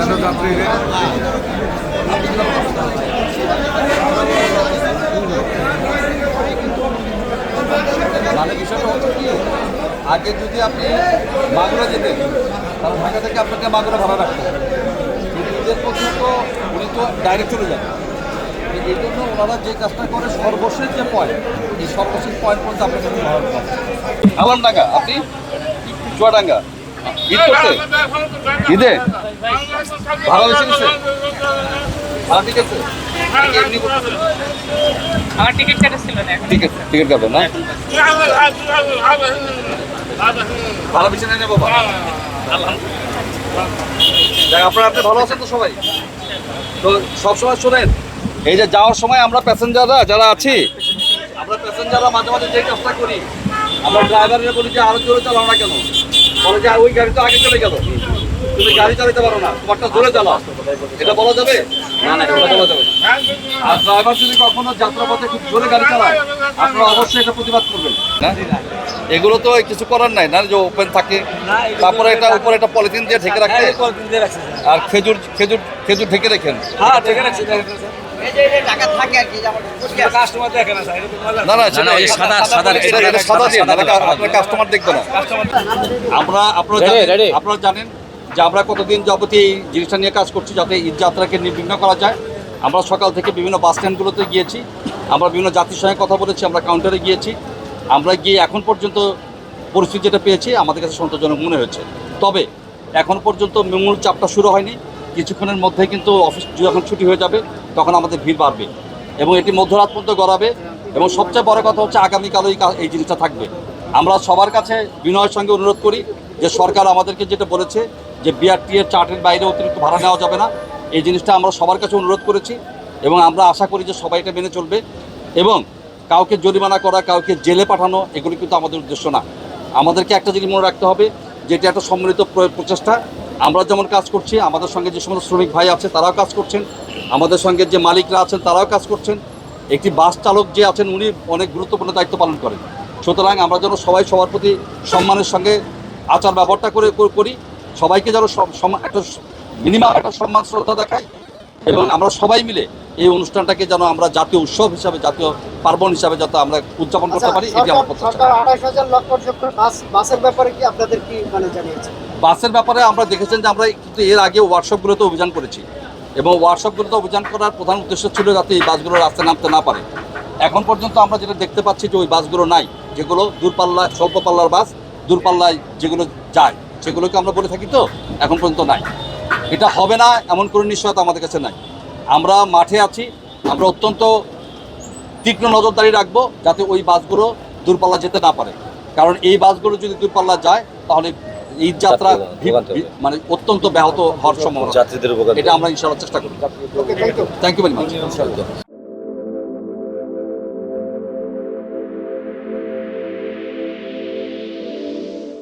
অন্যান্য যাত্রীদের মানে বিষয়টা হচ্ছে কি, আগে যদি আপনি মাগুরা যেতেন তাহলে ঢাকা থেকে আপনাকে মাগুরা ভাড়া রাখতেন, কিন্তু ঈদের পর্যন্ত উনি তো ডাইরেক্ট চলে যান। এই জন্য ওনারা যে কাজটা করে সর্বশেষ যে পয়েন্ট, এই সর্বশেষ পয়েন্ট পর্যন্ত আপনাকে ভাড়া রাখতে হবে। আলমডাঙ্গা, আপনি চুয়াডাঙ্গা ঈদ করতে ঈদে ভাড়া বেশি নিচ্ছে, ভাড়া ঠিক আছে, এমনি করতে আমার টিকিট কাটেছিল না এখন। টিকিট কাটবেন না, ভালো বেশি নেই বাবা। আপনারা আপনি ভালো আছেন তো সবাই? তো সবসময় শোনেন, এই যে যাওয়ার সময় আমরা প্যাসেঞ্জাররা যারা আছি, আমরা প্যাসেঞ্জাররা মাঝে মাঝে যে কাজটা করি, আমরা ড্রাইভাররা বলি যে আরো জোরে চালাও না কেন, বলে যে ওই গাড়ি তো আগে চলে গেল, তুমি গাড়ি চালাতে পারো না, তোমারটা জোরে চালাও, এটা বলা যাবে না? না, এটা বলা যাবে। আর ড্রাইভার যদি কখনো যাত্রাপথে খুব জোরে গাড়ি চালায়, আপনারা অবশ্যই এটা প্রতিবাদ করবেন না। এগুলো তো কিছু করার নাই না, যে ওপেন থাকে, তারপরে এটা উপরে একটা পলিথিন দিয়ে ঢেকে রাখতে, আর খেজুর খেজুর খেজুর ঢেকে রেখেন। না না, সেটা সাদা দিয়ে আপনার কাস্টমার দেখবে না। আপনারা জানেন যে আমরা কতদিন যাবতীয় এই জিনিসটা নিয়ে কাজ করছি, যাতে ঈদ যাত্রাকে নির্বিঘ্ন করা যায়। আমরা সকাল থেকে বিভিন্ন বাস স্ট্যান্ডগুলোতে গিয়েছি, আমরা বিভিন্ন যাত্রীর সঙ্গে কথা বলেছি, আমরা কাউন্টারে গিয়েছি। আমরা গিয়ে এখন পর্যন্ত পরিস্থিতি যেটা পেয়েছি আমাদের কাছে সন্তোষজনক মনে হয়েছে। তবে এখন পর্যন্ত মূল চাপটা শুরু হয়নি, কিছুক্ষণের মধ্যে কিন্তু অফিস যখন ছুটি হয়ে যাবে তখন আমাদের ভিড় বাড়বে এবং এটি মধ্যরাত পর্যন্ত গড়াবে। এবং সবচেয়ে বড় কথা হচ্ছে আগামীকালও এই জিনিসটা থাকবে। আমরা সবার কাছে বিনয়ের সঙ্গে অনুরোধ করি যে সরকার আমাদেরকে যেটা বলেছে যে বিআরটি এর চার্টের বাইরে অতিরিক্ত ভাড়া নেওয়া যাবে না, এই জিনিসটা আমরা সবার কাছে অনুরোধ করেছি এবং আমরা আশা করি যে সবাই এটা মেনে চলবে। এবং কাউকে জরিমানা করা, কাউকে জেলে পাঠানো, এগুলি কিন্তু আমাদের উদ্দেশ্য না। আমাদেরকে একটা জিনিস মনে রাখতে হবে যে এটা একটা সম্মিলিত প্রচেষ্টা। আমরা যেমন কাজ করছি, আমাদের সঙ্গে যে সমস্ত শ্রমিক ভাই আছে তারাও কাজ করছেন, আমাদের সঙ্গে যে মালিকরা আছেন তারাও কাজ করছেন, একটি বাস চালক যে আছেন উনি অনেক গুরুত্বপূর্ণ দায়িত্ব পালন করেন। সুতরাং আমরা যেন সবাই সবার প্রতি সম্মানের সঙ্গে আচার ব্যবহারটা করি, সবাইকে যেন একটা মিনিমাম একটা সম্মান শ্রদ্ধা দেখায় এবং আমরা সবাই মিলে এই অনুষ্ঠানটাকে যেন আমরা জাতীয় উৎসব হিসাবে, জাতীয় পার্বণ হিসাবে যাতে আমরা উদযাপন করতে পারি। এটি আমার প্রত্যাশা। সরকার 28,000 লক্ষ বাসের ব্যাপারে কি আপনাদের কি জানিয়েছে? বাসের ব্যাপারে আমরা দেখেছেন যে আমরা কিন্তু এর আগে ওয়ার্কশপগুলোতে অভিযান করেছি এবং ওয়ার্কশপগুলোতে অভিযান করার প্রধান উদ্দেশ্য ছিল যাতে এই বাসগুলো রাস্তায় নামতে না পারে। এখন পর্যন্ত আমরা যেটা দেখতে পাচ্ছি যে ওই বাসগুলো নাই, যেগুলো দূরপাল্লা স্বল্প পাল্লার বাস, দূরপাল্লায় যেগুলো যায় সেগুলোকে আমরা বলে থাকি, তো এখন পর্যন্ত নাই। এটা হবে না এমন কোনো নিশ্চয়তা আমাদের কাছে নাই। আমরা মাঠে আছি, আমরা অত্যন্ত তীক্ষ্ণ নজরদারি রাখবো যাতে ওই বাসগুলো দূরপাল্লা যেতে না পারে, কারণ এই বাসগুলো যদি দূরপাল্লা যায় তাহলে ঈদ যাত্রা মানে অত্যন্ত ব্যাহত হওয়ার সম্ভাবনা। এটা আমরা ইনশাআল্লাহ চেষ্টা করব। Thank you very much.